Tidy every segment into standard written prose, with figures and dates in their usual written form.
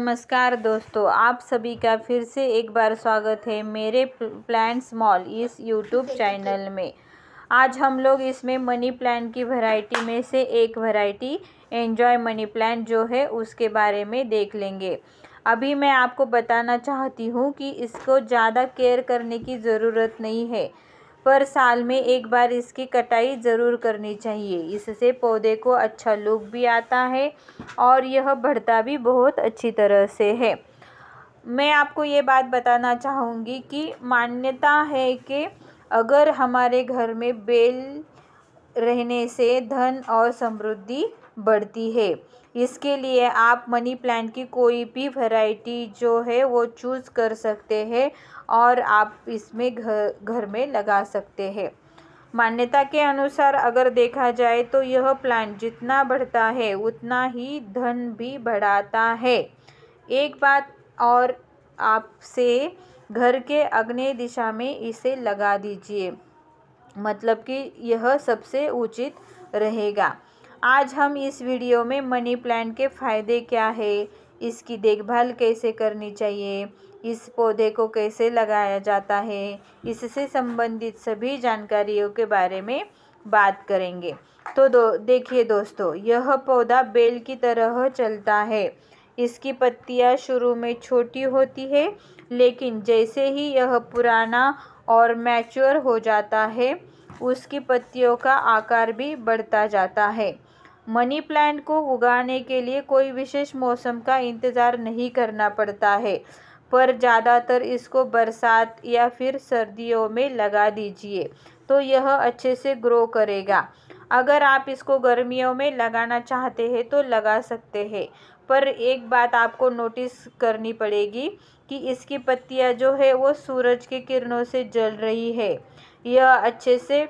नमस्कार दोस्तों, आप सभी का फिर से एक बार स्वागत है मेरे प्लांट्स मॉल इस यूट्यूब चैनल में। आज हम लोग इसमें मनी प्लांट की वैरायटी में से एक वैरायटी एंजॉय मनी प्लांट जो है उसके बारे में देख लेंगे। अभी मैं आपको बताना चाहती हूँ कि इसको ज़्यादा केयर करने की ज़रूरत नहीं है, पर साल में एक बार इसकी कटाई ज़रूर करनी चाहिए। इससे पौधे को अच्छा लुक भी आता है और यह बढ़ता भी बहुत अच्छी तरह से है। मैं आपको ये बात बताना चाहूँगी कि मान्यता है कि अगर हमारे घर में बेल रहने से धन और समृद्धि बढ़ती है। इसके लिए आप मनी प्लांट की कोई भी वैरायटी जो है वो चूज़ कर सकते हैं और आप इसमें घर में लगा सकते हैं। मान्यता के अनुसार अगर देखा जाए तो यह प्लांट जितना बढ़ता है उतना ही धन भी बढ़ाता है। एक बात और, आपसे घर के आग्नेय दिशा में इसे लगा दीजिए, मतलब कि यह सबसे उचित रहेगा। आज हम इस वीडियो में मनी प्लांट के फ़ायदे क्या है, इसकी देखभाल कैसे करनी चाहिए, इस पौधे को कैसे लगाया जाता है, इससे संबंधित सभी जानकारियों के बारे में बात करेंगे। तो देखिए दोस्तों, यह पौधा बेल की तरह चलता है। इसकी पत्तियां शुरू में छोटी होती है, लेकिन जैसे ही यह पुराना और मैच्योर हो जाता है उसकी पत्तियों का आकार भी बढ़ता जाता है। मनी प्लांट को उगाने के लिए कोई विशेष मौसम का इंतज़ार नहीं करना पड़ता है, पर ज़्यादातर इसको बरसात या फिर सर्दियों में लगा दीजिए तो यह अच्छे से ग्रो करेगा। अगर आप इसको गर्मियों में लगाना चाहते हैं तो लगा सकते हैं, पर एक बात आपको नोटिस करनी पड़ेगी कि इसकी पत्तियां जो है वो सूरज की किरणों से जल रही है। यह अच्छे से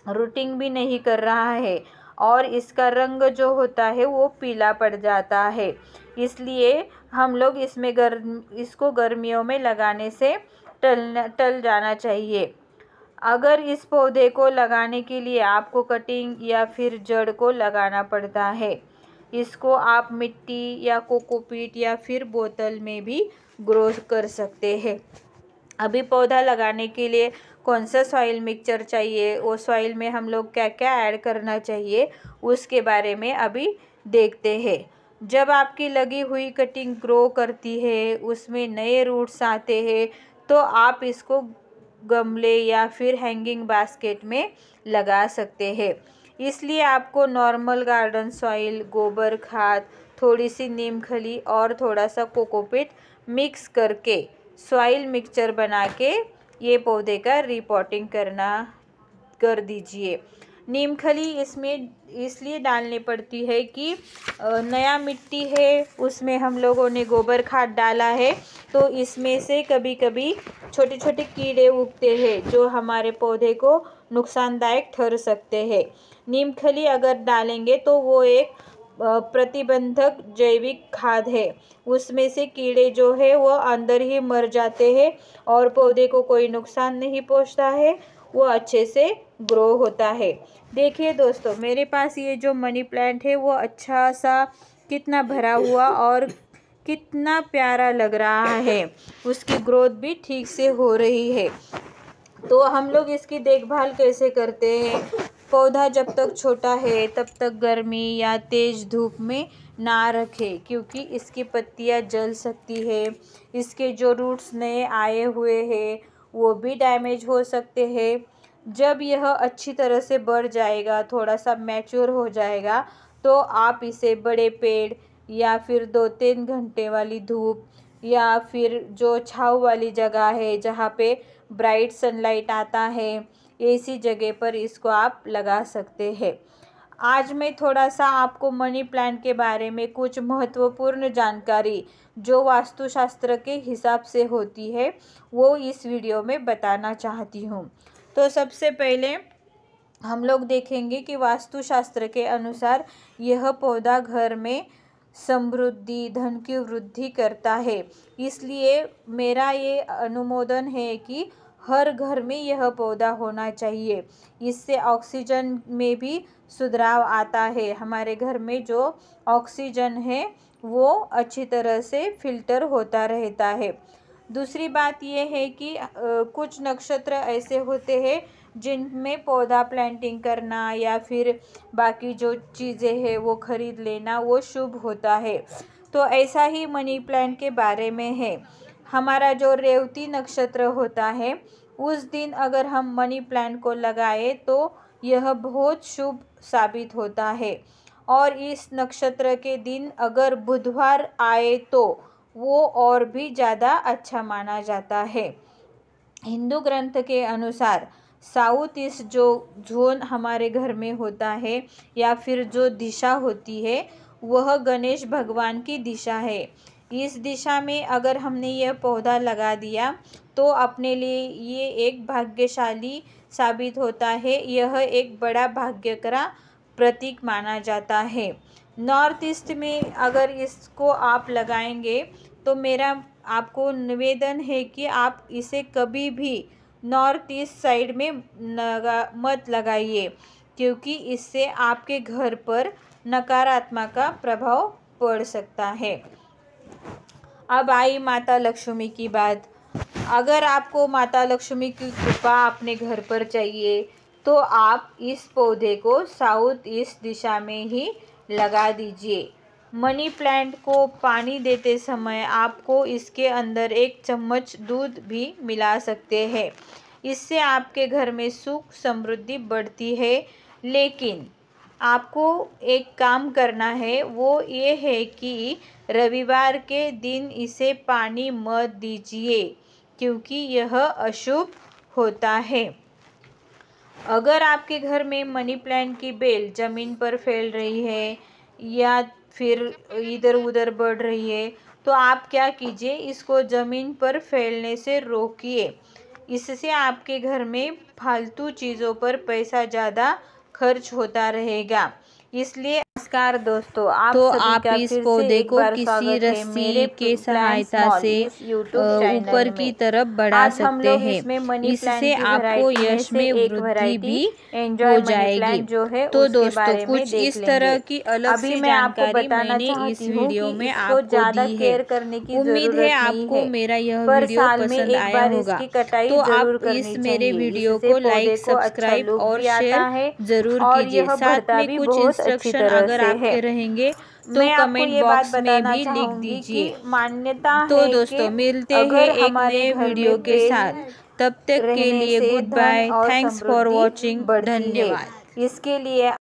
रूटिंग भी नहीं कर रहा है और इसका रंग जो होता है वो पीला पड़ जाता है। इसलिए हम लोग इसको गर्मियों में लगाने से टल जाना चाहिए। अगर इस पौधे को लगाने के लिए आपको कटिंग या फिर जड़ को लगाना पड़ता है, इसको आप मिट्टी या कोकोपीट या फिर बोतल में भी ग्रो कर सकते हैं। अभी पौधा लगाने के लिए कौन सा सॉइल मिक्सचर चाहिए, वो सॉइल में हम लोग क्या क्या ऐड करना चाहिए, उसके बारे में अभी देखते हैं। जब आपकी लगी हुई कटिंग ग्रो करती है, उसमें नए रूट्स आते हैं, तो आप इसको गमले या फिर हैंगिंग बास्केट में लगा सकते हैं। इसलिए आपको नॉर्मल गार्डन सॉइल, गोबर खाद, थोड़ी सी नीम खली और थोड़ा सा कोकोपीट मिक्स करके सॉइल मिक्सचर बना के ये पौधे का रिपोर्टिंग कर दीजिए। नीम खली इसमें इसलिए डालनी पड़ती है कि नया मिट्टी है, उसमें हम लोगों ने गोबर खाद डाला है, तो इसमें से कभी कभी छोटे छोटे कीड़े उगते हैं जो हमारे पौधे को नुकसानदायक ठहर सकते हैं। नीम खली अगर डालेंगे तो वो एक प्रतिबंधक जैविक खाद है। उसमें से कीड़े जो है वो अंदर ही मर जाते हैं और पौधे को कोई नुकसान नहीं पहुंचता है, वो अच्छे से ग्रो होता है। देखिए दोस्तों, मेरे पास ये जो मनी प्लांट है वो अच्छा सा कितना भरा हुआ और कितना प्यारा लग रहा है, उसकी ग्रोथ भी ठीक से हो रही है। तो हम लोग इसकी देखभाल कैसे करते हैं? पौधा जब तक छोटा है तब तक गर्मी या तेज़ धूप में ना रखें, क्योंकि इसकी पत्तियां जल सकती है। इसके जो रूट्स नए आए हुए हैं वो भी डैमेज हो सकते हैं। जब यह अच्छी तरह से बढ़ जाएगा, थोड़ा सा मैच्योर हो जाएगा, तो आप इसे बड़े पेड़ या फिर 2-3 घंटे वाली धूप या फिर जो छाँव वाली जगह है जहाँ पे ब्राइट सनलाइट आता है, ऐसी जगह पर इसको आप लगा सकते हैं। आज मैं थोड़ा सा आपको मनी प्लांट के बारे में कुछ महत्वपूर्ण जानकारी जो वास्तुशास्त्र के हिसाब से होती है वो इस वीडियो में बताना चाहती हूँ। तो सबसे पहले हम लोग देखेंगे कि वास्तुशास्त्र के अनुसार यह पौधा घर में समृद्धि, धन की वृद्धि करता है। इसलिए मेरा ये अनुमोदन है कि हर घर में यह पौधा होना चाहिए। इससे ऑक्सीजन में भी सुधार आता है। हमारे घर में जो ऑक्सीजन है वो अच्छी तरह से फिल्टर होता रहता है। दूसरी बात ये है कि कुछ नक्षत्र ऐसे होते हैं जिनमें पौधा प्लांटिंग करना या फिर बाकी जो चीज़ें हैं वो खरीद लेना वो शुभ होता है। तो ऐसा ही मनी प्लांट के बारे में है। हमारा जो रेवती नक्षत्र होता है उस दिन अगर हम मनी प्लांट को लगाए तो यह बहुत शुभ साबित होता है। और इस नक्षत्र के दिन अगर बुधवार आए तो वो और भी ज़्यादा अच्छा माना जाता है। हिंदू ग्रंथ के अनुसार साउथ ईस्ट जो जोन हमारे घर में होता है या फिर जो दिशा होती है वह गणेश भगवान की दिशा है। इस दिशा में अगर हमने यह पौधा लगा दिया तो अपने लिए ये एक भाग्यशाली साबित होता है। यह एक बड़ा भाग्य का प्रतीक माना जाता है। नॉर्थ ईस्ट में अगर इसको आप लगाएंगे तो मेरा आपको निवेदन है कि आप इसे कभी भी नॉर्थ ईस्ट साइड में मत लगाइए, क्योंकि इससे आपके घर पर नकारात्मक का प्रभाव पड़ सकता है। अब आई माता लक्ष्मी की बात। अगर आपको माता लक्ष्मी की कृपा अपने घर पर चाहिए तो आप इस पौधे को साउथ ईस्ट दिशा में ही लगा दीजिए। मनी प्लांट को पानी देते समय आपको इसके अंदर 1 चम्मच दूध भी मिला सकते हैं। इससे आपके घर में सुख समृद्धि बढ़ती है। लेकिन आपको एक काम करना है, वो ये है कि रविवार के दिन इसे पानी मत दीजिए, क्योंकि यह अशुभ होता है। अगर आपके घर में मनी प्लांट की बेल ज़मीन पर फैल रही है या फिर इधर उधर बढ़ रही है तो आप क्या कीजिए, इसको ज़मीन पर फैलने से रोकिए। इससे आपके घर में फालतू चीज़ों पर पैसा ज़्यादा खर्च होता रहेगा। इसलिए नमस्कार दोस्तों, आप इस पौधे को किसी रस्सी के सहायता से ऊपर की तरफ बढ़ा सकते हैं। इससे आपको यश में वृद्धि भी हो जाएगी। तो दोस्तों, कुछ इस तरह की अलग सी जानकारी मैंने इस वीडियो में आपको दी है। उम्मीद है आपको मेरा यह वीडियो पसंद आया होगा। तो आप इस मेरे वीडियो को लाइक, सब्सक्राइब और शेयर जरूर कीजिए। साथ में कुछ इंस्ट्रक्शन अगर आपके रहेंगे तो कमेंट बॉक्स में भी लिख दीजिए। मान्यता तो दोस्तों, मिलते हैं एक नए वीडियो के साथ। तब तक के लिए good bye. Thanks for watching. धन्यवाद। इसके लिए